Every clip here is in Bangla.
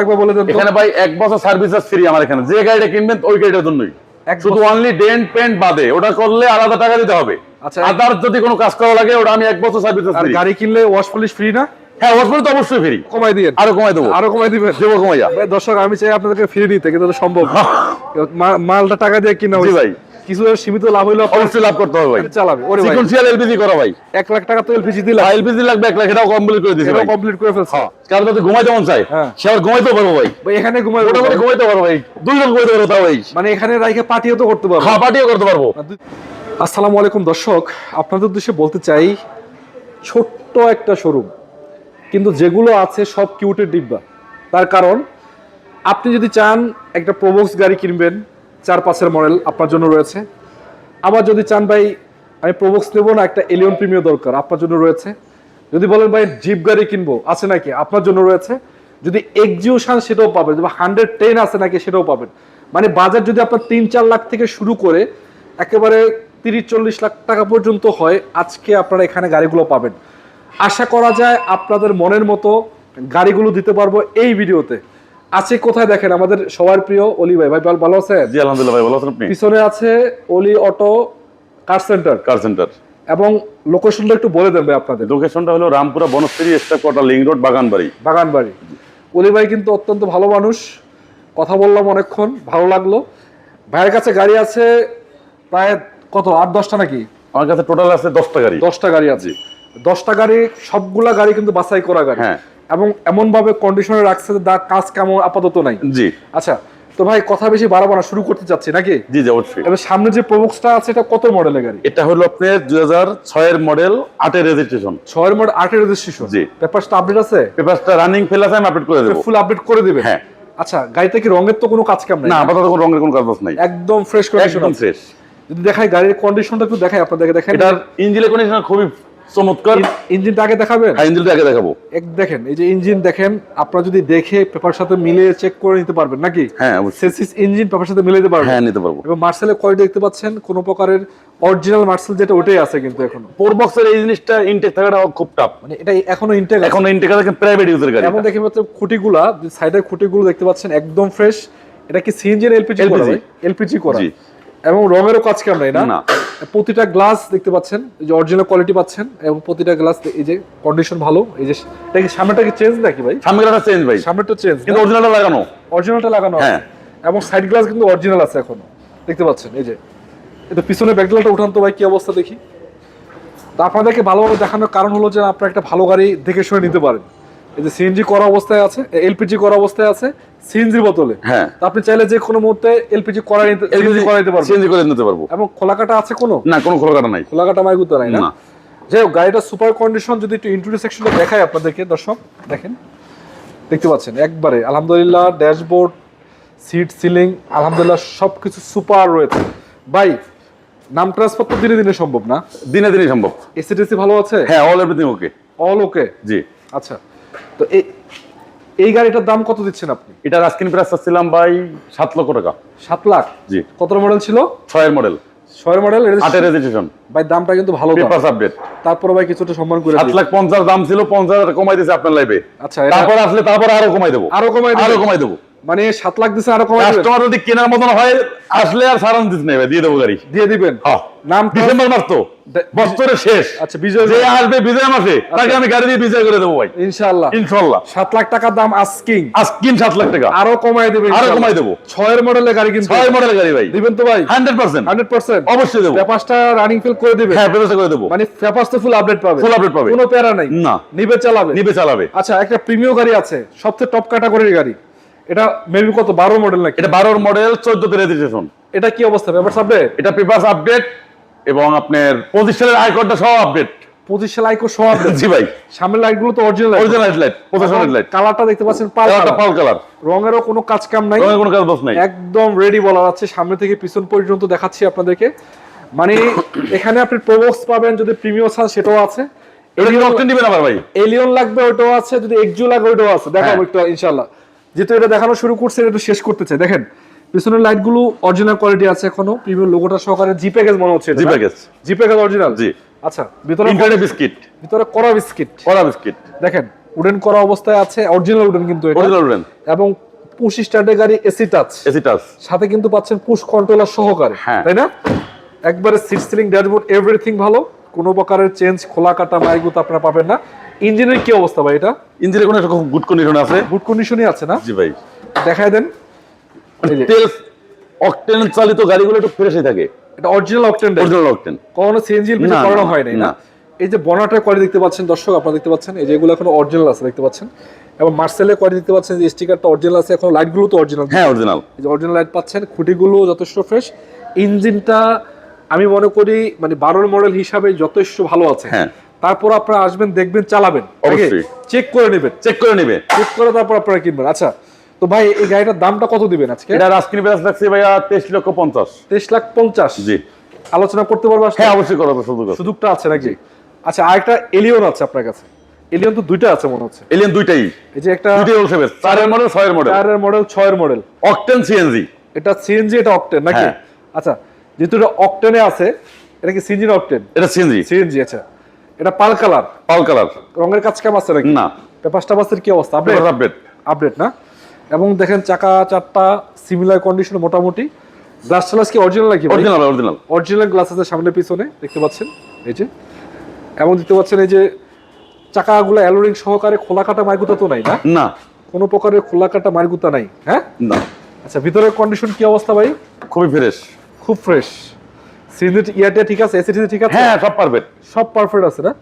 একবার বলে দেন এখানে ভাই 1 বছর সার্ভিস ফ্রি আমার এখানে। যে গাড়িটা কিনবেন ওই গাড়িটার জন্যই। শুধু অনলি ডেন্ট পেইন্ট বাদে, ওটা করলে আলাদা টাকা দিতে হবে। আচ্ছা, আদার যদি কোনো কাজ করা লাগে ওটা আমি 1 বছর সার্ভিস আর ফ্রি। গাড়ি কিনলে ওয়াশ পলিশ ফ্রি না? হ্যাঁ, ওয়াশ পলিশ তো অবশ্যই ফ্রি। কমাই দিবেন? আরো কমাই দেবো। আরো কমাই দিবেন? দেবো কমাইয়া। ভাই দর্শক, আমি চাই আপনাদেরকে ফ্রি দিতে, কিন্তু এটা সম্ভব না। মালটা টাকা দিয়ে কিনা জি ভাই, কিছু সীমিত লাভ হইলো অবশ্যই লাভ করতে হবে ভাই। চালাবে। ওরে ভাই, সিকোয়েন্সিয়াল এলপিজি করা ভাই। 1 লাখ টাকা তো এলপিজি দিলাম। এলপিজি লাগবে 1 লাখ, এটাও কমপ্লিট করে দিছি ভাই। এটা কমপ্লিট করে ফেলছে। কারণ যদি ঘুমাইতে মন চায় হ্যাঁ, সে আর ঘুমাইতে পারবো ভাই। ভাই এখানে ঘুমাই মোটামুটি ঘুমাইতে পারবো ভাই, 2 জন ঘুমাইতে পারবো তাও ভাই। মানে এখানে রাইখে পার্টিও তো করতে পারবো। হ্যাঁ, পার্টিও করতে পারবো। আসসালামু আলাইকুম দর্শক, আপনাদের উদ্দেশ্যে বলতে চাই, ছোট্ট একটা শোরুম, কিন্তু যেগুলো আছে সব কিউটের ডিব্বা। তার কারণ আপনি যদি চান একটা প্রোবক্স গাড়ি কিনবেন, 4-5-এর মডেল আপনার জন্য রয়েছে। আবার যদি চান ভাই আমি প্রোবক্স নেবো না, একটা এলিয়ন প্রিমিয়ার দরকার, আপনার জন্য রয়েছে। যদি বলেন ভাই জিপ গাড়ি কিনবো, আছে নাকি, আপনার জন্য রয়েছে। যদি এক্সিউশন, সেটাও পাবেন। যদি 110 আছে নাকি, সেটাও পাবেন। মানে বাজার যদি আপনার 3-4 লাখ থেকে শুরু করে একেবারে 30-40 লাখ টাকা পর্যন্ত হয়, আজকে আপনারা এখানে গাড়িগুলো পাবেন। আশা করা যায় আপনাদের মনের মতো গাড়িগুলো দিতে পারবো এই ভিডিওতে। আছে কোথায় দেখেন, আমাদের সবার প্রিয় অলি ভাই। ভাই ভালো আছেন? জি আলহামদুলিল্লাহ ভাই, ভালো আছেন আপনি? পিছনে আছে Oli auto car centre. Car centre. এবং লোকেশনটা একটু বলে দেন ভাই আপনাদের। লোকেশনটা হলো Rampura Banasree staff quarter, link road, Baganbari. Baganbari. Oli ভাই কিন্তু অত্যন্ত ভালো মানুষ, কথা বললাম অনেকক্ষণ, ভালো লাগলো। ভাইয়ের কাছে গাড়ি আছে প্রায় কত, 8-10টা নাকি? আমার কাছে টোটাল আছে 10টা গাড়ি। 10টা গাড়ি আছে। 10টা গাড়ি, সবগুলা গাড়ি কিন্তু বাছাই করা গাড়ি। হ্যাঁ। এবং এমন ভাবে কন্ডিশনে রাখছে যে কাজ কেমন আপাতত নাই। জি। আচ্ছা, তো ভাই কথা বেশি বাড়াবো না, শুরু করতে চাচ্ছি নাকি? জি জি অবশ্যই। এবার সামনে যে প্রবক্সটা আছে, এটা কত মডেলের গাড়ি? এটা হলো আপনার 2006 এর মডেল, 8 এর রেজিস্ট্রেশন। 6 এর মডেল, 8 এর রেজিস্ট্রেশন। জি। পেপারসটা আপডেট আছে? পেপারসটা রানিং ফেল আছে, আমি আপডেট করে দেব। ফুল আপডেট করে দিবেন? হ্যাঁ। আচ্ছা, গাড়িতে কি রঙের তো কোনো কাজ কাম নাই? না, আপাতত কোনো রঙের কোনো কাজ নাই। একদম ফ্রেশ কন্ডিশন। একদম ফ্রেশ। যদি দেখাই গাড়ির কন্ডিশনটা একটু দেখাই আপনাদেরকে। দেখেন এটার ইঞ্জিনের কন্ডিশন খুবই চমৎকার। ইঞ্জিনটা আগে দেখাবেন? হ্যাঁ, ইঞ্জিনটা আগে দেখাবো। দেখেন, এই যে ইঞ্জিন দেখেন, আপনারা যদি দেখে পেপার সাথে মিলিয়ে চেক করে নিতে পারবেন নাকি? হ্যাঁ অবশ্যই। সেসিস ইঞ্জিন পেপার সাথে মিলিয়ে দিতে পারবেন? হ্যাঁ, নিতে পারবো। এবং মার্সেলের কোয়ালিটি দেখতে পাচ্ছেন, কোনো প্রকারের অরিজিনাল মার্সেল যেটা ওটাই আছে কিন্তু এখনো। প্রোবক্সের এই জিনিসটা ইনটেক থাকাটা খুব টাফ। মানে এটা এখনো ইনটেক, এখনো ইনটেক আছে, প্রাইভেট ইউজার গাড়ি। এমন দেখতে পাচ্ছেন খুঁটিগুলা, সাইডের খুঁটিগুলো দেখতে পাচ্ছেন একদম ফ্রেশ। এটা কি সিএনজি না এলপিজি করা? এলপিজি করা। জি। এবং রঙেরও কাজ কাম নাই না? না। প্রতিটা গ্লাস দেখতে পাচ্ছেন, এই যে অরিজিনাল কোয়ালিটি পাচ্ছেন, এবং প্রতিটা গ্লাস এই যে কন্ডিশন ভালো। এই যে এটা কি সামনেটা কি চেঞ্জ নাকি ভাই? সামনেটা চেঞ্জ ভাই, সামনেটা চেঞ্জ কিন্তু অরিজিনালটা লাগানো। অরিজিনালটা লাগানো আছে। হ্যাঁ। এবং সাইড গ্লাস কিন্তু অরিজিনাল আছে এখনো, দেখতে পাচ্ছেন। এই যে এটা পিছনে ব্যাকলাইটটা উঠান তো ভাই, কি অবস্থা দেখি। তো আপনাদেরকে ভালোভাবে দেখানোর কারণ হলো যে আপনারা একটা ভালো গাড়ি দেখে শুনে নিতে পারেন। এই যে সিএনজি করা অবস্থায় আছে, এলপিজি করা অবস্থায় আছে, সিএনজির বোতলে। হ্যাঁ। তো আপনি চাইলে যে কোনো মুহূর্তে এলপিজি করা নিতে, সিএনজি করা নিতে পারবেন। সিএনজি করে নিতে পারবো। এবং খোলাকাটা আছে কোনো? না, কোনো খোলাকাটা নাই। খোলাকাটা মাইগুতো নাই না? না। যাই হোক, গাড়িটা সুপার কন্ডিশন। যদি একটু ইন্টেরিয়র সেকশনটা দেখাই আপনাদেরকে দর্শক, দেখেন, দেখতে পাচ্ছেন একবারে আলহামদুলিল্লাহ। ড্যাশবোর্ড, সিট, সিলিং আলহামদুলিল্লাহ সবকিছু সুপার রয়েছে। ভাই নাম ট্রান্সফার তো দিনে দিনে সম্ভব না? দিনে দিনে সম্ভব। এসিটিসি ভালো আছে? হ্যাঁ, all everything okay. All okay. জি। আচ্ছা, তো এই গাড়িটার দাম কত দিচ্ছেন আপনি? এটা আস্কিং প্রাইস চাচ্ছিলাম ভাই 7 লক্ষ টাকা। 7 লাখ? জি। কত মডেল ছিল? 6 এর মডেল, 6 এর মডেল, 8 এর রেজিস্ট্রেশন। ভাই দামটা কিন্তু ভালো। Papers update. তারপর ভাই কিছুটা সম্মান করে 7,50,000 দাম ছিল, 50,000 কমাই দিয়েছে আপনার লাইভে। আচ্ছা, তারপর আসলে তারপর আরো কমাই দেবো। আরো কমাই দেবো? মানে 7 লাখ দিছে, আরো কমাই দিবেন? কাস্টমার যদি কেনার মতন হয় আসলে আর সারান দিস নেই ভাই, দিয়ে দেবো গাড়ি। দিয়ে দিবেন? হ্যাঁ। নাম ডিসেম্বর মাস তো, বছরের শেষ। আচ্ছা, বিজয় যে আসবে বিজয় মাসে তাকে আমি গাড়ি দিয়ে বিজয় করে দেবো ভাই, ইনশাআল্লাহ। ইনশাআল্লাহ। 7 লাখ টাকা দাম আস্কিং, 7 লাখ টাকা আরো কমাই দেবেন? আরো কমাই দেবো। 6 এর মডেলের গাড়ি কিন্তু। 6 মডেলের গাড়ি ভাই, দিবেন তো ভাই? 100%। 100% অবশ্যই দেবো। পেপারসটা রানিং ফিল করে দিবেন? হ্যাঁ, ব্যবস্থা করে দেবো। মানে পেপারস তো ফুল আপডেট পাবে? ফুল আপডেট পাবে, কোনো প্যারা নাই? না। নিবে চালাবে? নিবে চালাবে। আচ্ছা, একটা প্রিমিয়াম গাড়ি আছে, সবচেয়ে টপ ক্যাটাগরির গাড়ি। এটা মেবি কত, 12 মডেল নাকি? এটা 12 মডেল, 14 তে রেজিস্ট্রেশন। এটা কি অবস্থা, পেপারস আপডেট? এটা পেপারস আপডেট এবং আপনার 25 সালের আয়করটা সব আপডেট। 25 সাল আইকো সহ আপডেট? জি ভাই। সামনের লাইটগুলো তো অরিজিনাল হেডলাইট, 25 হেডলাইট। কালারটা দেখতে পাচ্ছেন পাল কালার। রঙেরও কোনো কাজ কাম নাই, রঙের কোনো কাজ বাস নাই, একদম রেডি বলা যাচ্ছে। সামনে থেকে পিছন পর্যন্ত দেখাচ্ছি আপনাদেরকে। মানে এখানে আপনি প্রোবক্স পাবেন, যদি প্রিমিয়াম চান সেটাও আছে। এলিয়ন লাগবে ওটাও আছে, যদি এক্সিউ লাগবে ওটাও আছে। দেখাবো একটু ইনশাআল্লাহ। যেহেতু এটা দেখানো শুরু করছে, এটা শেষ করতে চাই। দেখেন পিছনের লাইটগুলো অরিজিনাল কোয়ালিটি আছে এখনো, প্রিমিয়াম লোগোটা সহকারে। জি প্যাকেজ মনে হচ্ছে? জি প্যাকেজ অরিজিনাল। জি। আচ্ছা, ভিতরে ইনফিনিটি বিস্কিট, ভিতরে কড়া বিস্কিট। কড়া বিস্কিট দেখেন উডেন করা অবস্থায় আছে, অরিজিনাল উডেন কিন্তু এটা, অরিজিনাল উডেন এবং পুশ স্টার্টের গাড়ি, এসি টাচ, এসি টাচ সাথে কিন্তু পাচ্ছেন পুশ কন্ট্রোলার সহকারে, হ্যাঁ। তাই না? একবারে সিট সিলিং, ড্যাশবোর্ড, এভরিথিং ভালো, কোনো প্রকারের চেঞ্জ, খোলা কাটা মাইগুতো আপনারা পাবেন না। ইঞ্জিনের কি অবস্থা ভাই? এটা ইঞ্জিনের কোনো একটা গুড কন্ডিশন আছে। গুড কন্ডিশনই আছে না? জি ভাই, দেখায় দেন। এই যে তেল অকটেন চালিত গাড়িগুলো একটু ফ্রেশই থাকে। এটা অরিজিনাল অকটেন, অরিজিনাল অকটেন, কোনো সিএনজি এলপিজি না, করানো না, হয় নাই না। না। এই যে বনাটের কোয়ালিটি দেখতে পাচ্ছেন দর্শক, আপনারা দেখতে পাচ্ছেন এই যে এগুলো এখন অরিজিনাল আছে দেখতে পাচ্ছেন, এবং মার্সেলের কোয়ালিটি দেখতে পাচ্ছেন যে স্টিকারটা অরিজিনাল আছে, এখন লাইটগুলো তো অরিজিনাল, হ্যাঁ অরিজিনাল। এই যে অরিজিনাল লাইট পাচ্ছেন, খুঁটিগুলো যথেষ্ট ফ্রেশ। ইঞ্জিনটা আমি মনে করি মানে 12 মডেল হিসাবে যথেষ্ট ভালো আছে। হ্যাঁ। তারপর আপনারা আসবেন, দেখবেন, চালাবেন, অবশ্যই। চেক করে নেবেন, চেক করে নেবে। চেক করে তারপর আপনারা কিনবেন। আচ্ছা, তো ভাই এই গাড়িটার দামটা কত দিবেন আজকে? এটা আজকের প্রাইস রাখছি ভাইয়া 23,50,000। 23,50,000। জি, আলোচনা করতে পারবো আসলে? হ্যাঁ অবশ্যই করাবো, সুযোগ আছে। সুযোগটা আছে নাকি? আচ্ছা, আরেকটা এলিয়ন আছে আপনার কাছে? এলিয়ন তো দুইটা আছে মনে হচ্ছে। এলিয়ন দুইটাই, এই যে একটা দুইটাই বলছে 4 এর মডেল 6 এর মডেল, 4 এর মডেল 6 এর মডেল, অকটেন সিএনজি। এটা সিএনজি, এটা অকটেন নাকি? হ্যাঁ। আচ্ছা, যেহেতু এটা অকটেনে আছে, এটা কি সিএনজি না অকটেন? এটা সিএনজি, সিএনজি। আচ্ছা, এটা পাল কালার, পাল কালার, রঙের কাজ কাম আছে নাকি? না। পেপারটা বাসের কি অবস্থা? আপডেট, আপডেট, আপডেট না? এবং দেখেন চাকা চারটা সিমিলার কন্ডিশন মোটামুটি। গ্লাস টালাস কি অরিজিনাল নাকি? অরিজিনাল, অরিজিনাল, অরিজিনাল গ্লাস আছে সামনে পিছনে দেখতে পাচ্ছেন, এই যে, এবং দেখতে পাচ্ছেন এই যে চাকাগুলো অ্যালোরিং সহকারে, খোলা কাটা মারগুতা তো নাই না? না, কোনো প্রকারের খোলা কাটা মারগুতা নাই, হ্যাঁ? না। আচ্ছা, ভিতরের কন্ডিশন কি অবস্থা ভাই? খুবই ফ্রেশ, খুব ফ্রেশ। সিএনজি ইয়ারটা ঠিক আছে, এসি ঠিক আছে? হ্যাঁ সব পারফেক্ট, সব পারফেক্ট আছে না?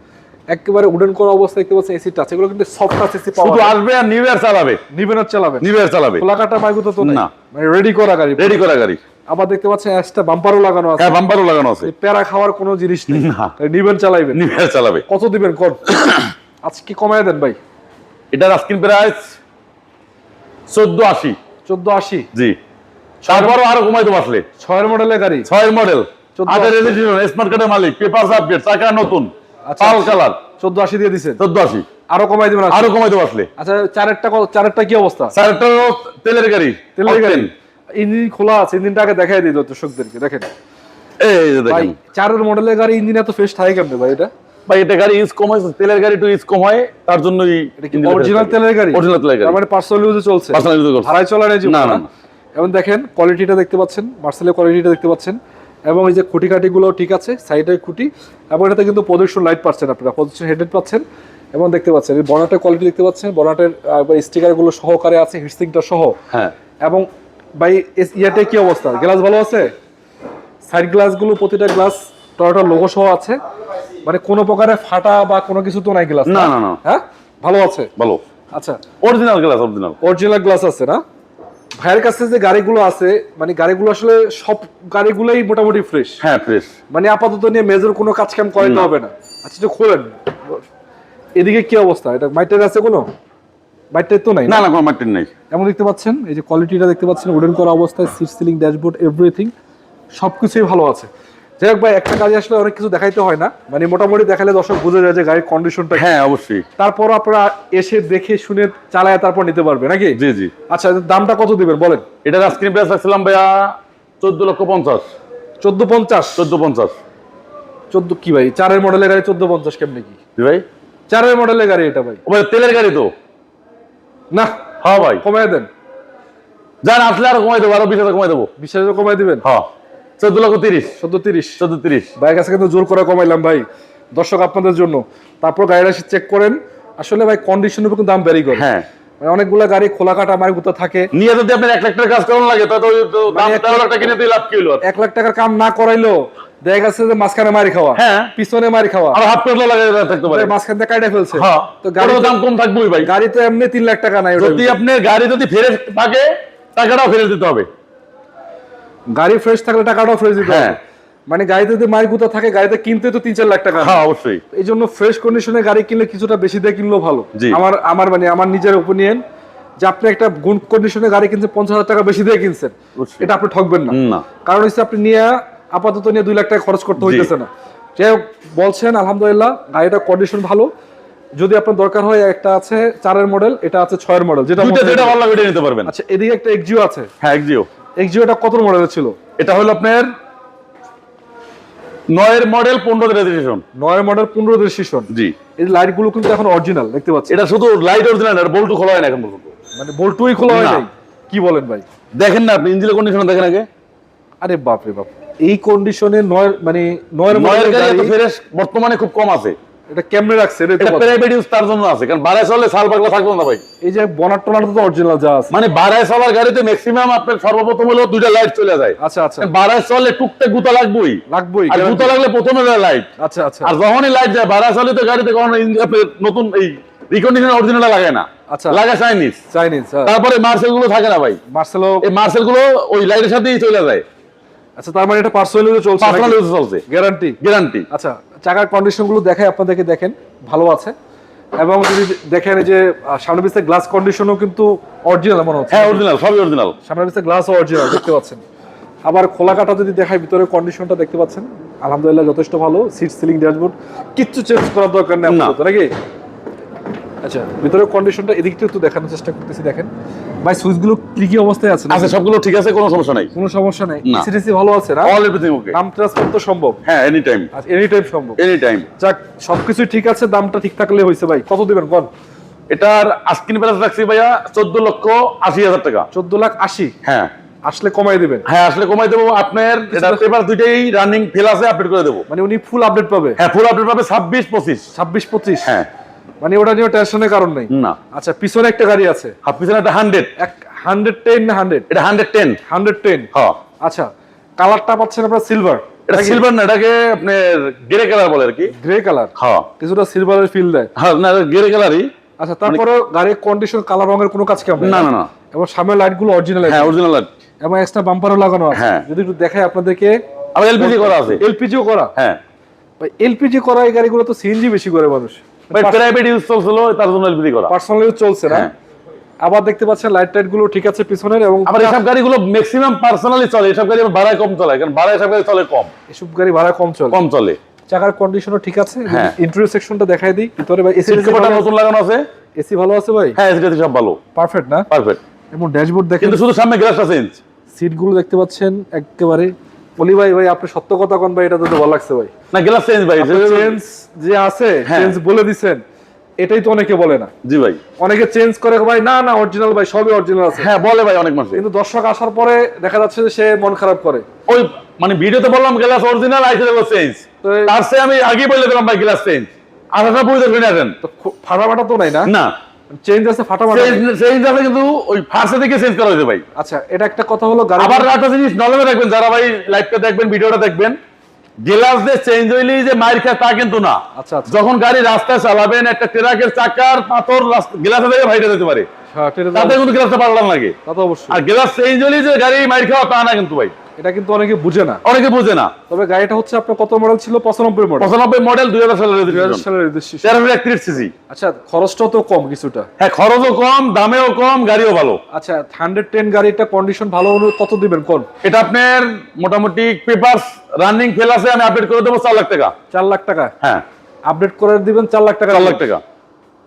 একেবারে উডেন করা অবস্থা দেখতে পাচ্ছেন, এসি টাচ, এগুলো কিন্তু সফট টাচ এসি পাওয়া শুধু যায়। আসবে আর নিউ ইয়ার চালাবে, নিবেন আর চালাবেন, নিউ ইয়ার চালাবে, খোলা কাটা মারগুতা তো নাই না। মানে রেডি করা গাড়ি, রেডি করা গাড়ি। আবার দেখতে পাচ্ছেন একটা বাম্পারও লাগানো আছে, হ্যাঁ বাম্পারও লাগানো আছে, প্যারা খাওয়ার কোনো জিনিস নেই, না। নিবেন চালাইবেন। নিউ ইয়ার চালাবে। কত দিবেন কোন? আজকে কমায় দেন ভাই। এটার আস্কিং প্রাইস 1480। 1480। জি, তারপরও আরো কমাই দেবো আসলে। 6 এর মডেলের গাড়ি, 6 এর মডেল, 1480 আগে রেজিস্ট্রেশন, স্মার্ট কার্ডের মালিক, পেপারস আপডেট, চাকা নতুন, আচ্ছা, পাল কালার, 1480 দিয়ে দিছেন, 1480। আরো কমাই দিবেন? আরো কমাই দেবো আসলে। আচ্ছা, চারেরটা কি অবস্থা? চারটারও তেলের গাড়ি, তেলের গাড়ি, octane। ইঞ্জিন খোলা আছে, ইঞ্জিনটা আগে দেখাই দিই দর্শকদেরকে, দেখেন এই যে ভাই, দেখেন 4 এর মডেলের গাড়ি ইঞ্জিন এত ফ্রেশ থাকে কেমনে ভাই? এটা ভাই, এটা গাড়ি ইউজ কম হয়, তেলের গাড়ি একটু ইউজ কম হয়, তার জন্যই অরিজিনাল তেলের গাড়ি, অরিজিনাল তেলের গাড়ি, তার মানে পার্সোনাল ইউজে চলছে, পার্সোনাল ইউজ করছে। ভাড়ায় চলা নেই না, না, না। এবং দেখেন কোয়ালিটিটা দেখতে পাচ্ছেন, মার্সেলের কোয়ালিটিটা দেখতে পাচ্ছেন, এবং এই যে খুঁটি গুলো ঠিক আছে, সাইডের খুঁটি, এবং এটাতে কিন্তু প্রজেকশন লাইট পাচ্ছেন আপনারা, প্রজেকশন হেডলাইট পাচ্ছেন, এবং দেখতে পাচ্ছেন এই বনাটের কোয়ালিটি দেখতে পাচ্ছেন, বনাটের স্টিকার গুলো সহকারে আছে, হিটসিংটা সহ। হ্যাঁ, এবং ভাই ইয়াতে কি অবস্থা? গ্লাস ভালো আছে? সাইড গ্লাস গুলো প্রতিটা গ্লাস টয়োটার লোগো সহ আছে, মানে কোনো প্রকারের ফাটা বা কোনো কিছু তো নাই গ্লাস? না, না, না। হ্যাঁ, ভালো আছে, ভালো, আচ্ছা, original glass, original, original glass আছে না? ভাইয়ের কাছে যে গাড়িগুলো আছে, মানে গাড়িগুলো আসলে সব গাড়িগুলোই মোটামুটি ফ্রেশ, হ্যাঁ ফ্রেশ, মানে আপাতত নিয়ে মেজর কোনো কাজ কাম করাইতে হবে না। আচ্ছা, একটু খোলেন, এদিকে কি অবস্থা? এটা মাইটার আছে কোনো? মাইটার তো নাই না, না কোনো মার্টিন নেই। এমন দেখতে পাচ্ছেন, এই যে কোয়ালিটিটা দেখতে পাচ্ছেন, উডেন করা অবস্থায়, সিট সিলিং, ড্যাশবোর্ড, এভরিথিং সবকিছুই ভালো আছে। যাই হোক ভাই, একটা কাজে আসলে অনেক কিছু দেখাইতে হয় না, মানে মোটামুটি দেখালে দর্শক বুঝে যায় যে গাড়ির কন্ডিশনটা। হ্যাঁ অবশ্যই, তারপর আপনারা এসে দেখে শুনে চালায় তারপর নিতে পারবে নাকি? জি জি। আচ্ছা, দামটা কত দিবেন বলেন? এটার আস্কিং প্রাইস রাখছিলাম ভাইয়া 14,50,000। 1450? 14,50। 14 কি ভাই, 4 এর মডেলের গাড়ি 1450 কেমনে কি জি ভাই, 4 এর মডেলের গাড়ি এটা ভাই? ও ভাই তেলের গাড়ি তো। না, হ্যাঁ ভাই, কমায় দেন, যান আসলে আরো কমাই দেবো, আরো 20,000 কমাই দেবো। 20,000 কমায় দিবেন? হ্যাঁ, 14,30,000। 1430? 14,30,000। ভাইয়ের কাছে কিন্তু জোর করে কমাইলাম ভাই, দর্শক আপনাদের জন্য। তারপর গাড়িটা চেক করেন, আসলে ভাই কন্ডিশনের উপর কিন্তু দাম ভ্যারি করে। হ্যাঁ, মানে অনেকগুলা গাড়ি খোলা কাটা মারগুতা থাকে, নিয়ে যদি আপনার 1 লাখ টাকার কাজ করানো লাগে তাহলে তো দাম 1 লাখ টাকা কিনে দিয়ে লাভ কি হলো? 1 লাখ টাকার কাম না করাইলেও দেখা গেছে যে মাঝখানে মারি খাওয়া, হ্যাঁ, পিছনে মারি খাওয়া, আর হাত পেটলা লাগে থাকতে পারে, মাঝখান থেকে কাটে ফেলছে। হ্যাঁ, তো গাড়ির গাড়ির দাম কম থাকবেই ভাই। গাড়ি তো এমনি 3 লাখ টাকা নাই, যদি আপনার গাড়ি যদি ফেরত থাকে টাকাটাও ফেরত দিতে হবে। গাড়ি ফ্রেশ থাকলে টাকাটাও ফ্রেশ দিতে হবে। হ্যাঁ, মানে গাড়িতে যদি মারগুতা থাকে, গাড়িতে কিনতে তো 3-4 লাখ টাকা। হ্যাঁ অবশ্যই। এই জন্য ফ্রেশ কন্ডিশনে গাড়ি কিনলে কিছুটা বেশি দিয়ে কিনলেও ভালো। জি। আমার মানে আমার নিজের ওপিনিয়ন, যে আপনি একটা গুড কন্ডিশনে গাড়ি কিনছেন, 50,000 টাকা বেশি দিয়ে কিনছেন, অবশ্যই। এটা আপনি ঠকবেন না। না, কারণ হচ্ছে আপনি নিয়ে আপাতত নিয়ে 2 লাখ টাকা খরচ করতে হইতেছে না। যাই হোক, বলছেন আলহামদুলিল্লাহ, গাড়িটা কন্ডিশন ভালো। যদি আপনার দরকার হয়, একটা আছে 4 এর মডেল, এটা আছে 6 এর মডেল, যেটা যেটা ভালো লাগে ওটা নিতে পারবেন। আচ্ছা, এদিকে একটা এক্সিও আছে। হ্যাঁ এক্সিও। এক্সিওটা কত মডেলের ছিল? এটা হলো আপনার 9 এর মডেল 15 রেজিস্ট্রেশন। 9 model 15 registration. জি, এই লাইট গুলো কিন্তু এখন অরিজিনাল দেখতে পাচ্ছি। এটা শুধু লাইট অরিজিনাল, আর বল্টু খোলা হয় না এখন পর্যন্ত। মানে বল্টুই খোলা হয় না। নাই? কি বলেন ভাই? দেখেন না আপনি ইঞ্জিনের কন্ডিশন দেখেন আগে। আরে বাপ রে বাপ, এই কন্ডিশনে 9 মানে 9 9 এর মডেলের গাড়ি গাড়ি এত ফ্রেশ বর্তমানে খুব কম আছে। এটা কেমনে রাখছে? এটা এটা প্রাইভেট ইউজ তার জন্য আছে, কারণ বাড়ায় চললে সাল পাগলা থাকবে না ভাই। এই যে বনার টনার তো অরিজিনাল যা আছে। মানে বাড়ায় চলার গাড়িতে ম্যাক্সিমাম আপনার সর্বপ্রথম হলো দুইটা লাইট চলে যায়। আচ্ছা আচ্ছা, বাড়ায় চললে টুকটাক গুতা লাগবেই। লাগবেই। আর গুতা লাগলে প্রথমে লাইট। আচ্ছা আচ্ছা আর যখনই লাইট যায় বাড়ায় চলে তো গাড়িতে কোনো নতুন এই রিকন্ডিশন অরিজিনাল লাগায় না, আচ্ছা লাগায় চাইনিজ। চাইনিজ। তারপরে মার্সেল গুলো থাকে না ভাই, মার্সেলো। এই মার্সেল গুলো ওই লাইটের সাথেই চলে যায়। আচ্ছা, তার মানে এটা পার্সোনালি চলছে, পার্সোনাল ইউজ চলছে, গ্যারান্টি। গ্যারান্টি। আচ্ছা, চাকার কন্ডিশন গুলো দেখাই আপনাদেরকে, দেখেন ভালো আছে। এবং যদি দেখেন এই যে সামনের পিছনে গ্লাস কন্ডিশনও কিন্তু অরিজিনাল মনে হচ্ছে। হ্যাঁ অরিজিনাল, সবই অরিজিনাল। সামনের পিছনে গ্লাসও অরিজিনাল দেখতে পাচ্ছেন। আবার খোলা কাটা যদি দেখাই, ভিতরে কন্ডিশনটা দেখতে পাচ্ছেন আলহামদুলিল্লাহ যথেষ্ট ভালো। সিট, সিলিং, ড্যাশবোর্ড কিচ্ছু চেঞ্জ করার দরকার নেই আপাতত, নাকি? আচ্ছা, ভিতরের কন্ডিশনটা এদিকটা একটু দেখানোর চেষ্টা করতেছি। দেখেন ভাই, সুইচগুলো কি অবস্থায় আছে? আচ্ছা, সবগুলো ঠিক আছে, কোনো সমস্যা নাই। কোনো সমস্যা নাই। না। সিটিসি ভালো আছে না? অল এভরিথিং ওকে। নাম ট্রান্সফার তো সম্ভব? হ্যাঁ, এনি টাইম। আচ্ছা, এনি টাইম সম্ভব। Any time. যাক, সবকিছু ঠিক আছে, দামটা ঠিক থাকলে হইছে ভাই। কত দিবেন কোন? এটার আস্কিং প্রাইস রাখছি ভাইয়া 14,80,000 টাকা। 14,80,000? হ্যাঁ, আসলে কমাই দিবেন? হ্যাঁ আসলে কমাই দেবো। আপনার এটা পেপার দুইটাই রানিং ফেল আছে, আপডেট করে দেবো। মানে উনি ফুল আপডেট পাবে? হ্যাঁ, ফুল আপডেট পাবে 26-25। 26-25? হ্যাঁ, মানে ওটা নিয়ে টেনশনের কারণ নাই না। আচ্ছা, পিছনে একটা গাড়ি আছে, হাফ পিছনে একটা 100, 110 না 100? এটা 110। 110? হ্যাঁ। আচ্ছা, কালারটা পাচ্ছেন আপনার সিলভার? এটা সিলভার না, এটাকে আপনার গ্রে কালার বলে আর কি। Grey colour? হ্যাঁ, কিছুটা সিলভারের ফিল দেয়। হ্যাঁ, না গ্রে কালারই। আচ্ছা, তারপরে গাড়ির কন্ডিশন, কালার, রঙের কোনো কাজ কেমন? না না না। এবং সামনের লাইট গুলো অরিজিনাল? হ্যাঁ, অরিজিনাল লাইট এবং এক্সট্রা বাম্পারও লাগানো আছে। হ্যাঁ। যদি একটু দেখাই আপনাদেরকে। আর এলপিজি করা আছে। এলপিজিও করা? হ্যাঁ ভাই, এলপিজি করা এই গাড়িগুলো তো সিএনজি বেশি করে মানুষ। ভাই, প্রাইভেট ইউজ চলছিল তার জন্য এলপিজি করা। পার্সোনাল ইউজ চলছে না? হ্যাঁ। আবার দেখতে পাচ্ছেন লাইট টাইট গুলো ঠিক আছে পিছনের। এবং আবার এসব গাড়িগুলো ম্যাক্সিমাম পার্সোনালি চলে, এসব গাড়ি ভাড়ায় কম চলে, কারণ ভাড়ায় এসব গাড়ি চলে কম। এসব গাড়ি ভাড়া কম চলে? কম চলে। চাকার কন্ডিশনও ঠিক আছে। হ্যাঁ। ইন্টেরিয়র সেকশনটা দেখাই দিই। ভিতরে ভাই এসি কভারটা নতুন লাগানো আছে। এসি ভালো আছে ভাই? হ্যাঁ, এসিটা সব ভালো, পারফেক্ট না? পারফেক্ট। এবং ড্যাশবোর্ড দেখেন, কিন্তু শুধু সামনে গ্লাসটা চেঞ্জ। সিট গুলো দেখতে পাচ্ছেন একেবারে। বলি ভাই, ভাই আপনি সত্য কথা কোন ভাই, এটা তো ভালো লাগছে ভাই। না, গ্লাস চেঞ্জ ভাই, চেঞ্জ যে আছে, হ্যাঁ। চেঞ্জ বলে দিবেন, এটাই তো অনেকে বলে না। জি ভাই। অনেকে চেঞ্জ করে ভাই, না না অরিজিনাল ভাই, সবই অরিজিনাল আছে। হ্যাঁ বলে ভাই অনেক মানুষ, কিন্তু দর্শক আসার পরে দেখা যাচ্ছে যে সে মন খারাপ করে। ওই মানে ভিডিওতে বললাম গ্লাস অরিজিনাল, আইসে দেখো চেঞ্জ। তো তার চেয়ে আমি আগেই বলে দিলাম ভাই গ্লাস চেঞ্জ। আলাদা বুঝতে পেরে আসেন। তো ফাটাফাটা তো নাই না? না, চেঞ্জ আছে, ফাটাফাটা নাই। চেঞ্জ আছে, কিন্তু ওই ফার্স্টে থেকে চেঞ্জ করা হয়েছে ভাই। আচ্ছা, এটা একটা কথা হলো। আবার একটা জিনিস নলেমে রাখবেন, যারা ভাই লাইভটা দেখবেন, ভিডিওটা দেখবেন, গ্লাস দিয়ে চেঞ্জ হইলেই যে মাইর খায় তা কিন্তু না। আচ্ছা আচ্ছা, যখন গাড়ি রাস্তায় চালাবেন, একটা ট্রাকের চাকার পাথর গ্লাসে থেকে ভাইটা যেতে পারে, হ্যাঁ, তাতে কিন্তু গ্লাসটা পাল্টান লাগে। তা তো অবশ্যই। আর গ্লাস চেঞ্জ হইলেই যে গাড়ি মাইর খাওয়া তা না কিন্তু ভাই, এটা কিন্তু অনেকে বুঝে না, অনেকে বোঝে না। তবে গাড়িটা হচ্ছে আপনার কত মডেল ছিল? 95 মডেল। 95 মডেল, 2000 সালের 2000 সালের রেজিস্ট্রেশন। 1331 সিসি। আচ্ছা, খরচটাও তো কম কিছুটা। হ্যাঁ, খরচও কম, দামেও কম, গাড়িও ভালো। আচ্ছা, 110 গাড়িটা কন্ডিশন ভালো হলো, কত দিবেন কোন? এটা আপনার মোটামুটি পেপারস রানিং ফেল আছে, আমি আপডেট করে দেবো 4 লাখ টাকা। 4 লাখ টাকা? হ্যাঁ, আপডেট করে দিবেন 4 লাখ টাকা? 4 লাখ টাকা।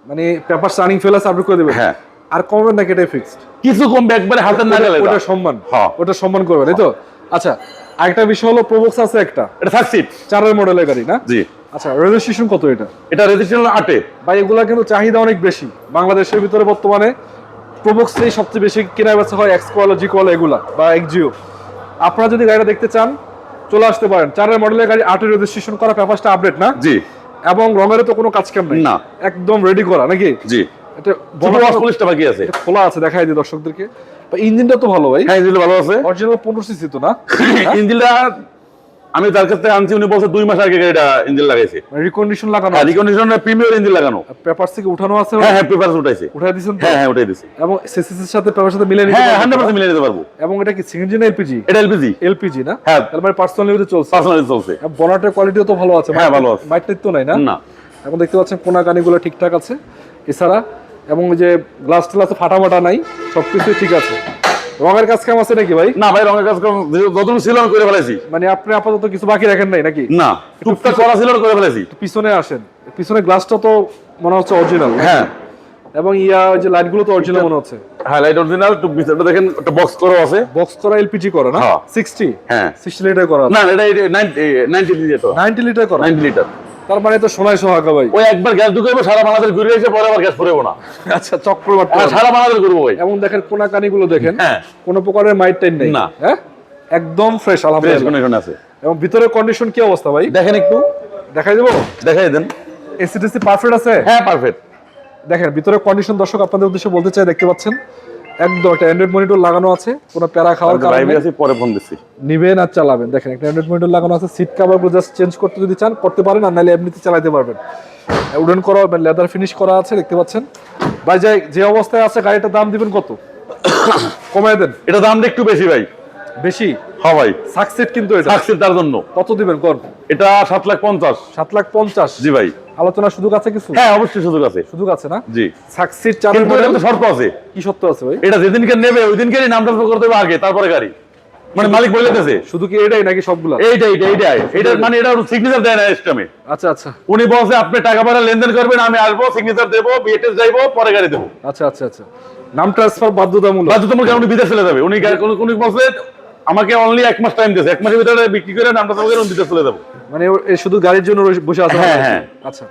মানে পেপার রানিং ফেল আছে, আপডেট করে দিবেন? হ্যাঁ। আর কমবেন নাকি এটাই ফিক্সড? কিছু কমবে, একবারে হাতের নাগালে। ওটা সম্মান। হ্যাঁ, ওটা সম্মান করবেন, এই তো? আচ্ছা, আরেকটা বিষয় হলো প্রোবক্স আছে একটা, এটা 3 সিট। 4 মডেলের গাড়ি না? জি। আচ্ছা, রেজিস্ট্রেশন কত এটা? এটা রেজিস্ট্রেশন 8 এ। ভাই, এগুলা কিন্তু চাহিদা অনেক বেশি বাংলাদেশের ভিতরে বর্তমানে। প্রোবক্সেই সবচেয়ে বেশি কেনা বেচা হয়, এক্স কোয়ালা, জি কোয়ালা এগুলা, বা এক্সজিও। আপনারা যদি গাড়িটা দেখতে চান চলে আসতে পারেন। 4 মডেলের গাড়ি, 8 রেজিস্ট্রেশন করা, পেপারসটা আপডেট না? জি। এবং রঙের তো কোনো কাজ কাম নাই না, একদম রেডি করা নাকি? জি। এটা বড় 40টা বাকি আছে। এটা খোলা আছে, দেখাই দিই দর্শকদেরকে। ইঞ্জিনটা তো ভালো ভাই? হ্যাঁ, ইঞ্জিন ভালো আছে। অরিজিনাল 15 সিসি তো না? ইঞ্জিনটা আমি তার কাছ থেকে আনছি, উনি বলছে 2 মাস আগে গাড়িটা ইঞ্জিন লাগাইছে। রিকন্ডিশন লাগানো? হ্যাঁ, রিকন্ডিশন প্রিমিয়ার ইঞ্জিন লাগানো। পেপার থেকে উঠানো আছে? হ্যাঁ হ্যাঁ, পেপারস উঠাইছে। উঠাই দিয়েছেন তো? হ্যাঁ হ্যাঁ, উঠাই দিছি। এবং সিসির সাথে পেপারের সাথে মিলিয়ে নিতে হ্যাঁ, পারবেন? 100% মিলিয়ে নিতে পারবো। এবং এটা কি সিএনজি না এলপিজি? এটা এলপিজি। এলপিজি না? হ্যাঁ, তার মানে পার্সোনাল ইউজে চলছে? পার্সোনালি চলছে। বনাটের কোয়ালিটিও তো ভালো আছে? হ্যাঁ, ভালো আছে। মাইট তো নাই না? না। এখন দেখতে পাচ্ছেন কোনা কানিগুলো ঠিকঠাক আছে এছাড়া। এবং যে গ্লাস টেলাস ফাটাফাটা নাই, সবকিছু ঠিক আছে। রঙের কাজ কাম আছে নাকি ভাই? না ভাই, রঙের কাজ যতটুকু ছিল আমি করে ফেলেছি। মানে আপনি আপাতত কিছু বাকি রাখেন নাই নাকি? না, টুকটাক করা ছিল করে ফেলেছি। পিছনে আসেন, পিছনে গ্লাসটা তো মনে হচ্ছে অরিজিনাল। হ্যাঁ, এবং ওই যে লাইট গুলো তো অরিজিনাল মনে হচ্ছে। হ্যাঁ লাইট অরিজিনাল, একটু ভিতরটা দেখেন একটা বক্স করা আছে, বক্স করা এলপিজি করা না? হ্যাঁ। 60 হ্যাঁ 60 লিটার করা না, এটা 90 লিটার, 90 লিটার করা। 90 লিটার। তার মানে তো সোনায় সোহাগা ভাই। ওই একবার গ্যাস ঢুকাইবো, সারা বাংলাদেশ ঘুরে এসে পরে আবার গ্যাস ফুরাবো না। আচ্ছা, চক্রবাট সারা বাংলাদেশ ঘুরবো ভাই। এবং দেখেন কোনাকানি গুলো দেখেন, হ্যাঁ কোনো প্রকারের মাইট টাইম নেই না। হ্যাঁ, একদম ফ্রেশ ফ্রেশ আলহামদুলিল্লাহ। কন্ডিশন আছে। এবং ভিতরের কন্ডিশন কি অবস্থা ভাই? দেখেন একটু, দেখাই দেবো, দেখাই দেন। এসিটিসি পারফেক্ট আছে? হ্যাঁ পারফেক্ট। দেখেন ভিতরের কন্ডিশন দর্শক আপনাদের উদ্দেশ্যে বলতে চাই, দেখতে পাচ্ছেন একদম একটা অ্যান্ড্রয়েড মনিটর লাগানো আছে, কোনো প্যারা খাওয়ার কারণে লাইভে আছি, পরে ফোন দিচ্ছি। নিবেন আর চালাবেন। দেখেন একটা অ্যান্ড্রয়েড মনিটর লাগানো আছে, সিট কভার গুলো জাস্ট চেঞ্জ করতে যদি চান করতে পারেন, আর নাহলে এমনিতে চালাতে পারবেন। উডেন করা, লেদার ফিনিশ করা আছে, দেখতে পাচ্ছেন ভাই। যে অবস্থায় আছে গাড়িটার দাম দিবেন কত? কমায় দেন। এটা দামটা একটু বেশি ভাই। বেশি? হ্যাঁ ভাই, সাকসেস কিন্তু এটা সাকসেস তার জন্য। কত দিবেন কোন? এটা 7,50,000। 7,50,000? জি ভাই। আলোচনার সুযোগ আছে কিছু? হ্যাঁ অবশ্যই সুযোগ আছে। সুযোগ আছে না? জি। সাকসেস চার কিন্তু মডেল, এটার তো শর্ত আছে। কি সত্য আছে ভাই? এটা যেদিনকে নেবে ওই দিনকে নাম ট্রান্সফার করতে হবে আগে, তারপরে গাড়ি, মানে মালিক বলেছে। শুধু কি এটাই নাকি সবগুলা? এইটাই মানে এটা সিগনেচার দেয় না সিস্টেমে। আচ্ছা আচ্ছা উনি বলছে আপনি টাকা পয়সা লেনদেন করবেন, আমি আসবো, সিগনেচার দেবো, বিএটিএস যাইবো, পরে গাড়ি দেবো। আচ্ছা আচ্ছা আচ্ছা, নাম ট্রান্সফার বাধ্যতামূলক? বাধ্যতামূলক, কারণ উনি বিদেশ চলে যাবে। উনি উনি বলছে আমাকে অনলি 1 মাস টাইম দিয়েছে, 1 মাসের ভিতরে বিক্রি করে নাম ট্রান্সফার করে উনি বিদেশ চলে যাবো। মানে এ শুধু গাড়ির জন্য বসে আছে? হ্যাঁ হ্যাঁ। আচ্ছা,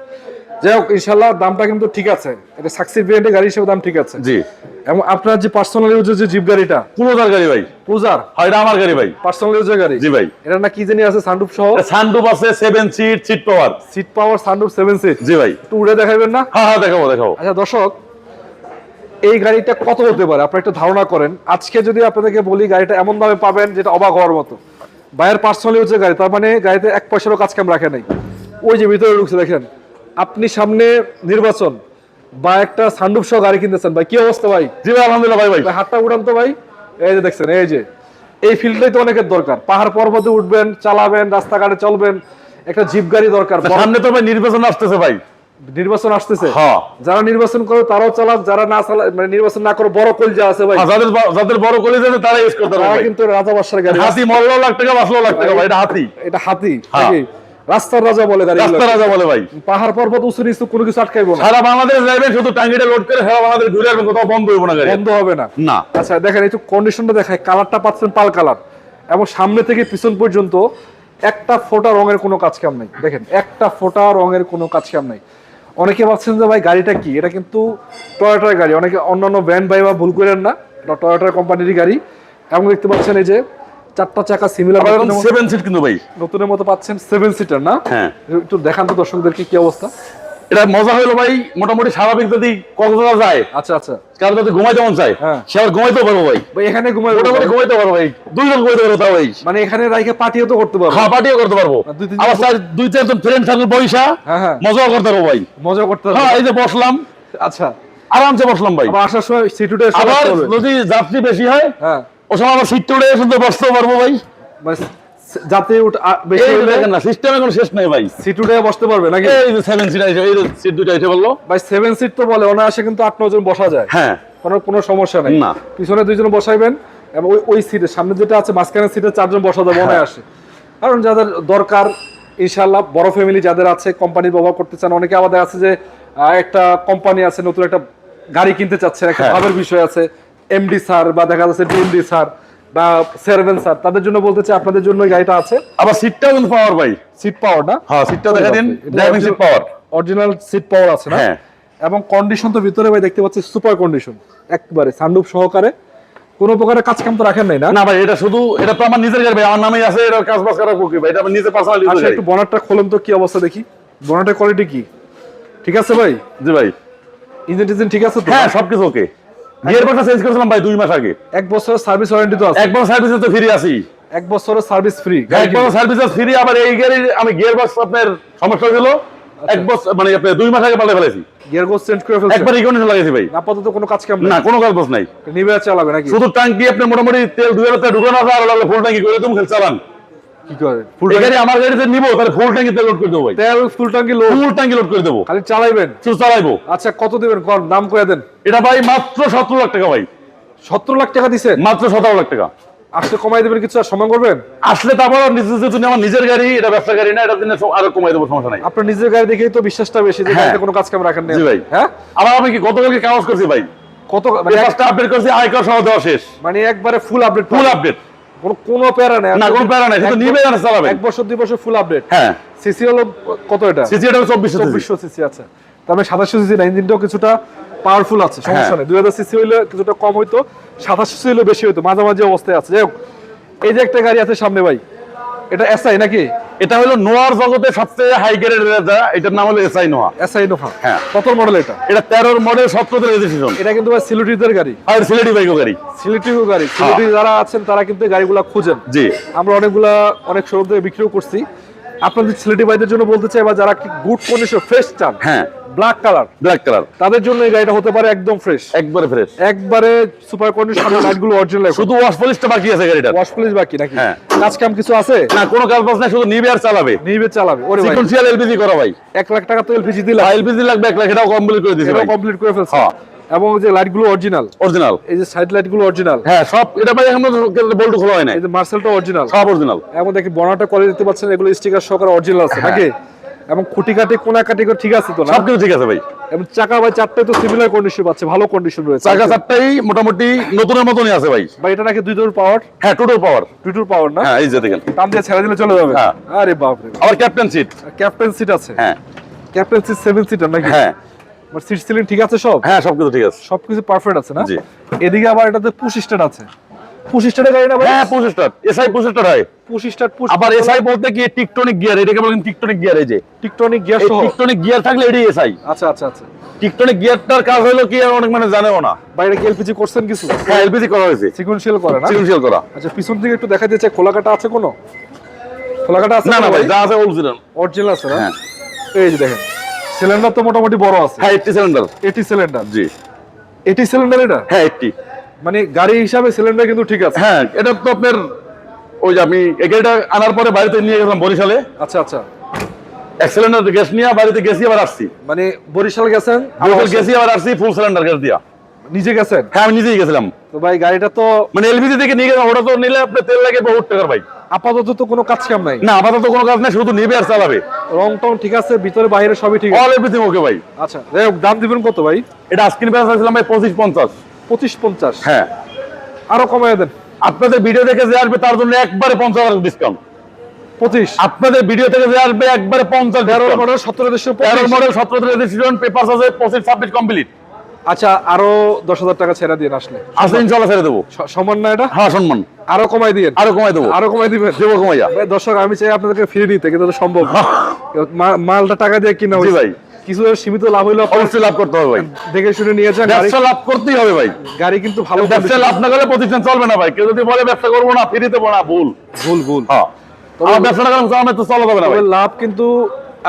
যাই হোক ইনশাআল্লাহ দামটা কিন্তু ঠিক আছে, এটা সাকসেস ভেরিয়েন্টের গাড়ি হিসেবে দাম ঠিক আছে। জি। এবং আপনার যে পার্সোনাল ইউজের যে জিপ গাড়িটা, ক্রুজার গাড়ি ভাই। ক্রুজার? হয় এটা আমার গাড়ি ভাই, পার্সোনাল ইউজের গাড়ি। জি ভাই। এটা না কি জানি আছে সানরুফ সহ? সানরুফ আছে, 7 seat, seat power. Seat power, sunroof, 7 seat. জি ভাই। একটু উড়ে দেখাবেন না? হ্যাঁ হ্যাঁ দেখাবো দেখাবো। আচ্ছা দর্শক, এই গাড়িটা কত হতে পারে আপনারা একটু ধারণা করেন। আজকে যদি আপনাদেরকে বলি গাড়িটা এমন দামে পাবেন যেটা অবাক হওয়ার মতো। বাইরের পার্সোনাল ইউজের গাড়ি, তার মানে গাড়িতে 1 পয়সারও কাজ কাম রাখে নাই। ওই যে ভিতরে ঢুকছে দেখেন, আপনি সামনে নির্বাচন বা একটা সানরুফ সহ গাড়ি কিনতেছেন ভাই, কি অবস্থা ভাই? জি ভাই আলহামদুলিল্লাহ। ভাই ভাই হাতটা উড়ান তো ভাই। এই যে দেখছেন, এই ফিল্ডটাই তো অনেকের দরকার। পাহাড় পর্বতে উঠবেন, চালাবেন, রাস্তাঘাটে চলবেন, একটা জিপ গাড়ি দরকার। সামনে তো ভাই নির্বাচন আসতেছে ভাই। নির্বাচন আসতেছে? হ্যাঁ। যারা নির্বাচন করে তারাও চালাক, যারা না চালাক মানে নির্বাচন না করে বড় কলজা আছে ভাই, যাদের বড় কলেজ আছে তারা ইউজ করতে তারা পারবে। কিন্তু রাজা বাদশার গাড়ি। হাতি মরলেও লাখ টাকা, বাঁচলেও লাখ টাকা ভাই, এটা হাতি। এটা হাতি হ্যাঁ। নাকি? রাস্তার রাজা বলে গাড়ি, রাস্তা রাজা বলে ভাই। পাহাড় পর্বত উঁচু নিচু কোনো কিছু আটকাইবো না। সারা বাংলাদেশ যাবেন, শুধু টাঙ্গিটা লোড করে সারা বাংলাদেশ ঘুরে আসবেন, কোথাও বন্ধ হইব না গাড়ি। বন্ধ হবে না না। আচ্ছা দেখেন একটু কন্ডিশনটা দেখায়, কালারটা পাচ্ছেন পাল কালার, এবং সামনে থেকে পিছন পর্যন্ত একটা ফোঁটা রঙের কোনো কাজ কাম নাই। দেখেন একটা ফোঁটা রঙের কোনো কাজ কাম নাই। অনেকে ভাবছেন যে ভাই গাড়িটা কি, এটা কিন্তু টয়োটার গাড়ি। অনেকে অন্যান্য ব্র্যান্ড ভাই বা ভুল করেন না, এটা টয়োটার কোম্পানিরই গাড়ি। এবং দেখতে পাচ্ছেন এই যে 4টা চাকা সিমিলার, 7 সিট কিন্তু ভাই নতুনের মতো পাচ্ছেন, 7 সিটার না? হ্যাঁ। একটু দেখান তো দর্শকদেরকে কি অবস্থা। এটা মজা হলো ভাই, মোটামুটি স্বাভাবিক যদি কক্সবাজার যায়, আচ্ছা আচ্ছা, কারণ যদি ঘুমাইতে মন চায় হ্যাঁ, সে আবার ঘুমাইতে পারবো ভাই। ভাই এখানে ঘুমাই, মোটামুটি ঘুমাইতে পারবো ভাই, 2 জন ঘুমাইতে পারবো তাও ভাই। মানে এখানে রাইখে পার্টিও তো করতে পারবো। হ্যাঁ পার্টিও করতে পারবো, আর 2-3 আবার 2-4 জন ফ্রেন্ড থাকবে পয়সা, হ্যাঁ হ্যাঁ, মজাও করতে পারবো ভাই। মজা করতে পারবো। হ্যাঁ এই যে বসলাম, আচ্ছা আরামসে বসলাম ভাই। আবার আসার সময় সিটুটে আবার যদি যাত্রী বেশি হয়, হ্যাঁ, ও সময় আবার সিটটা উঠে শুনতে বসতেও পারবো ভাই। মানে যাতে বেশি এই হলে দেখেন না, সিস্টেমে কোনো শেষ নাই ভাই। সিটুটে বসতে পারবে নাকি? এই যে 7 সিট আছে, এই যে সিট দুটো এসে বললো ভাই 7 সিট তো বলে, অনায়াসে কিন্তু 8-9 জন বসা যায়। হ্যাঁ, কোনো সমস্যা নেই। না। পিছনে 2 জন বসাইবেন, এবং ওই সিটের সামনে যেটা আছে মাঝখানের সিটে 4 জন বসা যাবে অনায়াসে। কারণ যাদের দরকার ইনশাআল্লাহ, বড় ফ্যামিলি যাদের আছে, কোম্পানি ব্যবহার করতে চান, অনেকে আমাদের আছে যে একটা কোম্পানি আছে, নতুন একটা গাড়ি কিনতে চাচ্ছেন, একটা হ্যাঁ। ভাবের বিষয় আছে, এমডি স্যার বা দেখা যাচ্ছে ডিএমডি স্যার বা চেয়ারম্যান স্যার, তাদের জন্য বলতে চাই আপনাদের জন্য এই গাড়িটা আছে। আবার সিটটাও কিন্তু পাওয়ার ভাই। সিট পাওয়ার না? হ্যাঁ সিটটা দেখা দিন, driving seat power, original seat power আছে না? হ্যাঁ। এবং কন্ডিশন তো ভিতরে ভাই দেখতে পাচ্ছি সুপার কন্ডিশন, একবারে সানরুফ সহকারে, কোনো প্রকারের কাজ কাম তো রাখেন নাই না? না ভাই, এটা শুধু, এটা তো আমার নিজের গাড়ি ভাই, আমার নামেই আছে, এটা কাজ বাজ করা কুকি ভাই, এটা আমার নিজের পার্সোনাল ইউজ আচ্ছা গাড়ি। একটু বনারটা খোলেন তো, কি অবস্থা দেখি, বনারটের কোয়ালিটি কি ঠিক আছে ভাই? জি ভাই। ইঞ্জিন টিঞ্জিন ঠিক আছে তো? হ্যাঁ সবকিছু ওকে। গিয়ার বক্সটা চেঞ্জ করেছিলাম ভাই 2 মাস আগে। 1 বছরের সার্ভিস ওয়ারেন্টি তো আছে? 1 বছর সার্ভিসে তো ফ্রি আছি। 1 বছরের সার্ভিস ফ্রি? 1 বছর সার্ভিস ফ্রি। আবার এই গাড়ির আমি গিয়ার বক্স আপনার সমস্যা হলো 1 বছর, মানে আপনি 2 মাস আগে পাল্টে ফেলেছি। গিয়ার বক্স চেঞ্জ করে ফেলছেন? একবার রিকন্ডিশন লাগাইছি ভাই। আপাতত কোনো কাজ কাম না, কোনো কাজ বাজ নাই, নিবে চালাবে নাকি? শুধু ট্যাঙ্কি আপনি মোটামুটি তেল 2000 টাকা ঢুকানো আছে, আর লাগলে ফুল ট্যাঙ্কি করে তুমি খেল চালান। কি করে ফুল এই গাড়ি আমার গাড়িতে নিব, তাহলে ফুল ট্যাঙ্কি তেল লোড করে দেবো ভাই। তেল ফুল ট্যাঙ্কি লোড? ফুল ট্যাঙ্কি লোড করে দেবো, খালি চালাইবেন? শুধু চালাইবো। আচ্ছা কত দিবেন কোন, দাম কয়ে দেন। এটা ভাই মাত্র 17 লাখ টাকা ভাই। 17 লাখ টাকা দিছেন? মাত্র 17 লাখ টাকা। আসলে কমাই দেবেন, কিছু আর সম্মান করবেন? আসলে তারপর আমার নিজের গাড়ি, এটা ব্যবসা গাড়ি না, এটা দিনে আরো কমাই দেবো, সমস্যা নাই। আপনার নিজের গাড়ি দেখেই তো বিশ্বাসটা বেশি যে গাড়িতে কোনো কাজ কাম রাখেন না। জি ভাই। হ্যাঁ, আবার আমি কি গতকালকে কাগজ করছি ভাই, কত পেপারটা আপডেট করছি, আয়কর সহ দেওয়া শেষ, মানে একবারে ফুল আপডেট, ফুল আপডেট, কোনো প্যারা নাই না কোনো প্যারা নাই, শুধু নিবে আর চালাবে। 1 বছর 2 বছর ফুল আপডেট। হ্যাঁ, সিসি হলো কত এটা? সিসি এটা 2400 সিসি আছে, তার মানে 2700 সিসি না, ইঞ্জিনটাও কিছুটা পাওয়ারফুল আছে, সমস্যা নেই। 2000 সিসি হইলে কিছুটা কম হইতো, 2700 সিসি হইলে বেশি হইতো, মাঝামাঝি অবস্থায় আছে। যাই হোক, এই যে একটা গাড়ি আছে সামনে ভাই, এটা এসআই নাকি? এটা হলো নোয়ার জগতে সবচেয়ে হাই গ্রেডের রেজা, এটার নাম হলো এসআই নোয়া। এসআই নোহা। হ্যাঁ। কত মডেল এটা? এটা 13 মডেল, 17 রেজিস্ট্রেশন। এটা কিন্তু ভাই সিলেটিদের গাড়ি, আর সিলেটি বাইকো গাড়ি, সিলেটি গাড়ি। সিলেটি যারা আছেন তারা কিন্তু এই গাড়িগুলো খুঁজেন। জি, আমরা অনেক শোরুম থেকে বিক্রিও করছি। আপনাদের সিলেটি ভাইদের জন্য বলতে চাই, বা যারা গুড কন্ডিশন ফ্রেশ চান, হ্যাঁ, ব্ল্যাক কালার, তাদের জন্য এই গাড়িটা হতে পারে একদম ফ্রেশ, একবারে ফ্রেশ, একবারে সুপার কন্ডিশন। লাইটগুলো অরিজিনাল, শুধু ওয়াশ পলিশটা বাকি আছে গাড়িটার। ওয়াশ পলিশ বাকি নাকি? হ্যাঁ। কাজ কাম কিছু আছে না, কোনো কাজ বাজ নাই, শুধু নিবে আর চালাবে, নিবে চালাবে। ওরে ভাই, সিকোয়েন্সিয়াল এলপিজি করা ভাই, 1 লাখ টাকা তো এলপিজি দিলাম, এলপিজি লাগবে 1 লাখ, এটাও কমপ্লিট করে দিয়েছে ভাই, এটাও কমপ্লিট করে ফেলছে। হ্যাঁ। এবং যে লাইটগুলো অরিজিনাল, অরিজিনাল, এই যে সাইড লাইটগুলো অরিজিনাল। হ্যাঁ সব, এটা ভাই এখনো বল্টু খোলা হয় না, এই যে মার্সেলটা অরিজিনাল, সব অরিজিনাল। এবং দেখি বর্ণাটা কোয়ালিটি দিতে পারছেন, এগুলো স্টিকার সহকারে অরিজিনাল আছে নাকি? এবং খুঁটিকাটি কোনাকাটি ঠিক আছে তো না? সবকিছু ঠিক আছে ভাই। এবং চাকা ভাই চারটায় তো সিমিলার কন্ডিশন পাচ্ছে, ভালো কন্ডিশন রয়েছে। চাকা চারটাই মোটামুটি নতুনের মতনই আছে ভাই। ভাই এটা নাকি 2 ডোর পাওয়ার? হ্যাঁ, টোটাল পাওয়ার, 2 ডোর পাওয়ার না? হ্যাঁ এই যে দেখেন, টান দিয়ে ছেড়ে দিলে চলে যাবে। হ্যাঁ। আরে বাপ রে। আবার ক্যাপ্টেন সিট, ক্যাপ্টেন সিট আছে? হ্যাঁ ক্যাপ্টেন সিট 7 সিটার নাকি? হ্যাঁ মানে সিট সিলিং ঠিক আছে সব? হ্যাঁ, সবকিছু ঠিক আছে, সবকিছু পারফেক্ট আছে না? জি। এদিকে আবার এটাতে পুশ স্টার্ট আছে, পুশ স্টার্টের গাড়ি না ভাই? হ্যাঁ, 25 স্টার, এসআই 25 স্টার হয়। পুশ স্টার্ট, পুশ আবার এসআই বলতে কি টিকটনিক গিয়ার, এটাকে বলেন টিকটনিক গিয়ার। এই যে টিকটনিক গিয়ার সহ? টিকটনিক গিয়ার থাকলে এটাই এসআই। আচ্ছা আচ্ছা আচ্ছা। টিকটনিক গিয়ারটার কাজ হলো কি অনেক মানে জানেও না। বাইরে কি এলপিজি করছেন কিছু? হ্যাঁ, এলপিজি করা হয়েছে, সিকোয়েন্সিয়াল করে না? সিকোয়েন্সিয়াল করা। আচ্ছা, পিছন দিকে একটু দেখা দিয়েছে, খোলাকাটা আছে কোনো? খোলাকাটা আছে না না কোনো ভাই, যা আছে অরিজিনাল, অরিজিনাল আছে না? হ্যাঁ। এই যে দেখেন, সিলিন্ডার তো মোটামুটি বড় আছে। হ্যাঁ, 80 সিলিন্ডার। 80 সিলিন্ডার? জি, 80 সিলিন্ডার এটা? হ্যাঁ 80। মানে গাড়ি হিসাবে সিলিন্ডার কিন্তু ঠিক আছে। হ্যাঁ, এটা তো আপনার ওই যে আমি এই গাড়িটা আনার পরে বাড়িতে নিয়ে গেলাম বরিশালে। আচ্ছা আচ্ছা। 1 সিলিন্ডার গ্যাস নিয়ে বাড়িতে গেছি, আবার আসছি। মানে বরিশাল গেছেন? বরিশাল গেছি আবার আসছি ফুল সিলিন্ডার গ্যাস দিয়া। নিজে গেছেন? হ্যাঁ, আমি নিজেই গেছিলাম। তো ভাই গাড়িটা তো মানে এলপিজি থেকে নিয়ে গেলাম, ওটা তো নিলে আপনার তেল লাগে বহুত টাকার ভাই। আপাতত তো কোনো কাজ কাম নাই? না, আপাতত কোনো কাজ নাই, শুধু নিবে আর চালাবে। রং টং ঠিক আছে, ভিতরে বাইরে সবই ঠিক আছে? অল এভরিথিং ওকে ভাই। আচ্ছা, যাই হোক, দাম দিবেন কত ভাই? এটা আস্কিন প্রাইস ছিলাম ভাই 25-50। 25-50? হ্যাঁ, আরো কমায় দেন। আপনাদের ভিডিও দেখে যে আসবে তার জন্য একবারে 50% ডিসকাউন্ট। 25? আপনাদের ভিডিও থেকে যে আসবে একবারে 50। 13 মডেল 17 13 মডেল 17 রেজিস্ট্রেশন, পেপারস আছে 25-26 কমপ্লিট। আচ্ছা, আরো 10,000 টাকা ছেড়ে দিয়ে আসলে আসলে ইনশাআল্লাহ ছেড়ে দেবো। সমান না এটা? হ্যাঁ, সম্মান আরো কমাই দিয়েন। আরো কমাই দেবো, আরো কমাই দিবেন? দেবো কমাইয়া। ভাই দর্শক, আমি চাই আপনাদেরকে ফ্রি দিতে, কিন্তু এটা সম্ভব না। মালটা টাকা দিয়ে কিনা জি হয়েছে ভাই, কিছু সীমিত লাভ হইলো, অবশ্যই লাভ করতে হবে ভাই। দেখে শুনে নিয়ে যান। গাড়ি ব্যবসা লাভ করতেই হবে ভাই। গাড়ি কিন্তু ভালো। ব্যবসা লাভ না করলে প্রতিষ্ঠান চলবে না ভাই। কেউ যদি বলে ব্যবসা করবো না, ফ্রি দেবো না, ভুল ভুল ভুল। হ্যাঁ, আমার ব্যবসাটা আমার তো চলা যাবে না ভাই। তবে লাভ কিন্তু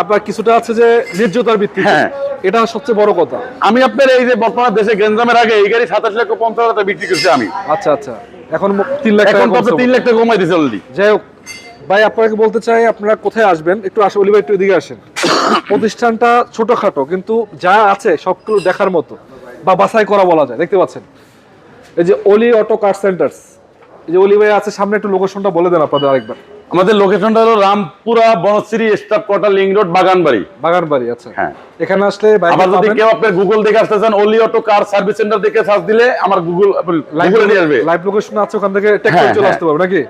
আপনার কিছুটা আছে যে ন্যায্যতার ভিত্তিতে, হ্যাঁ। এটা সবচেয়ে বড় কথা। আমি আপনার এই যে বর্তমান দেশে গেঞ্জামের আগে এই গাড়ি 27,50,000 বিক্রি করছি আমি। আচ্ছা আচ্ছা, এখন 3 লাখ টাকা এখন কমছে। 3 লাখ টাকা কমাই দিয়েছে অলরেডি। যাই হোক ভাই, আপনাকে বলতে চাই, আপনারা কোথায় আসবেন, একটু আসে অলি ভাই, একটু এদিকে আসেন। প্রতিষ্ঠানটা ছোটখাটো, কিন্তু যা আছে সবগুলো দেখার মতো, বা বাছাই করা বলা যায়। দেখতে পাচ্ছেন এই যে অলি অটো কার সেন্টার্স, এই যে অলি ভাই আছে সামনে, একটু লোকেশনটা বলে দেন আপনাদের আরেকবার। আমাদের লোকেশনটা হলো Rampura Banasree staff quarter, link road, Baganbari. Baganbari? আচ্ছা হ্যাঁ, এখানে আসলে আবার যদি কেউ আপনার গুগল দেখে আসতে চান, অলি অটো কার সার্ভিস সেন্টার দেখে সার্চ দিলে আমার গুগলে নিয়ে আসবে। লাইভ লোকেশন আছে, ওখান থেকে ট্যাগ করে হ্যাঁ, চলে হ্যাঁ। আসতে পারবে নাকি?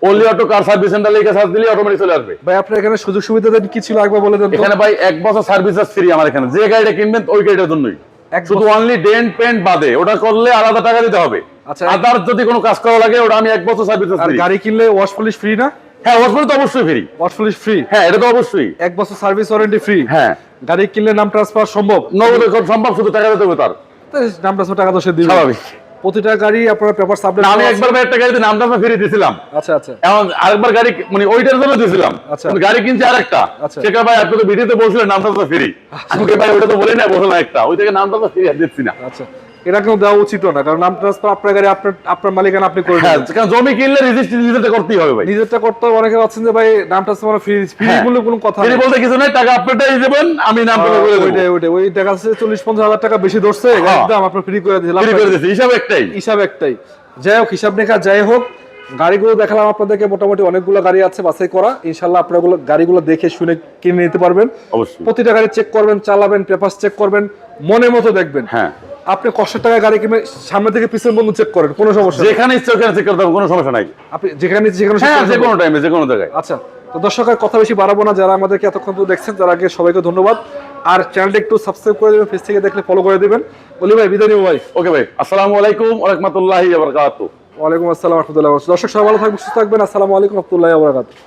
অলি অটো কার সার্ভিস সেন্টার লিখে সার্চ দিলে অটোমেটিক চলে আসবে। ভাই আপনার এখানে সুযোগ সুবিধা দেন কি ছিল একবার বলে দেন তো। এখানে ভাই 1 বছর সার্ভিস ফ্রি আমার এখানে। যে গাড়িটা কিনবেন ওই গাড়িটার জন্যই, শুধু অনলি ডেন্ট পেন্ট বাদে, ওটা করলে আলাদা টাকা দিতে হবে। আচ্ছা, আদার যদি কোনো কাজ করা লাগে ওটা আমি 1 বছর সার্ভিস আর ফ্রি। গাড়ি কিনলে ওয়াশ পলিশ ফ্রি না? হ্যাঁ, ওয়াশ তো অবশ্যই ফ্রি। Wash polish free? হ্যাঁ, এটা তো অবশ্যই। 1 বছর সার্ভিস ওয়ারেন্টি ফ্রি? হ্যাঁ। গাড়ি কিনলে নাম ট্রান্সফার সম্ভব? নগদে খুব সম্ভব, শুধু টাকা দিতে হবে তার। নাম ট্রান্সফার টাকা তো সে দিবে স্বাভাবিক। প্রতিটা গাড়ি আপনার পেপার সাবমিট। আমি একবার ভাই একটা গাড়িতে নাম ট্রান্সফার ফ্রি দিয়েছিলাম। আচ্ছা আচ্ছা। এবং আরেকবার গাড়ি মানে ওইটার জন্য দিয়েছিলাম। আচ্ছা। কিন্তু গাড়ি কিনছি আরেকটা। আচ্ছা। সেটা ভাই আপনি তো ভিডিওতে বলছিলেন নাম ট্রান্সফার ফ্রি। আমি ভাই ওটা তো বলি না, বললাম একটা, ওই থেকে নাম ট্রান্সফার ফ্রি আর দিচ্ছি না। আচ্ছা, এটা কেউ দেওয়া উচিত না, কারণ নাম ট্রান্সফার আপনার গাড়ি আপনার মালিকানা আপনি করে হ্যাঁ, নেবেন। কারণ জমি কিনলে রেজিস্ট্রি নিজেরটা করতেই হবে ভাই। নিজেরটা করতে হবে। অনেকে ভাবছেন যে ভাই নাম ট্রান্সফার ফ্রি, ফ্রি বলে কোনো কথা ফ্রি নেই। বলতে কিছু নাই, টাকা আপনারটাই দেবেন, আমি নাম ট্রান্সফার করে দেব। ওই টাকা আছে 40-50 হাজার টাকা বেশি ধরছে, গাড়ির দাম আপনার ফ্রি করে দিলাম। ফ্রি করে দিয়েছি, হিসাব একটাই। হিসাব একটাই। যাই হোক, হিসাব রেখা যাই হোক, গাড়িগুলো দেখালাম আপনাদেরকে, মোটামুটি অনেকগুলো গাড়ি আছে বাছাই করা। ইনশাল্লাহ আপনারা গাড়িগুলো দেখে শুনে কিনে নিতে পারবেন। অবশ্যই প্রতিটা গাড়ি চেক করবেন, চালাবেন, পেপারস চেক করবেন, মনের মতো দেখবেন। হ্যাঁ, আপনি কষ্টের টাকায় গাড়ি কিনে সামনে থেকে পিছনের বন্ধু চেক করেন, কোনো সমস্যা নেই। যেখানে ইচ্ছা ওখানে চেক করতে হবে, কোনো সমস্যা নাই। আপনি যেখানে যেখানে হ্যাঁ, যে কোনো টাইমে যে কোনো জায়গায়। আচ্ছা, তো দর্শকের কথা বেশি বাড়াবো না, যারা আমাদেরকে এতক্ষণ তো দেখছেন তার আগে সবাইকে ধন্যবাদ। আর চ্যানেলটা একটু সাবস্ক্রাইব করে দেবেন, পেজ থেকে দেখলে ফলো করে দেবেন। বলি ভাই বিদায় নিব ভাই। ওকে ভাই, আসসালামু আলাইকুম ওয়া রাহমাতুল্লাহি ওয়া বারাকাতুহু। ওয়ালাইকুম আসসালাম রহমতুল্লাহ। দর্শক সবাই ভালো থাকবেন, সুস্থ থাকবেন। আসসালামু আলাইকুম রহমতুল্লাহ ওয়া বারাকাতুহু।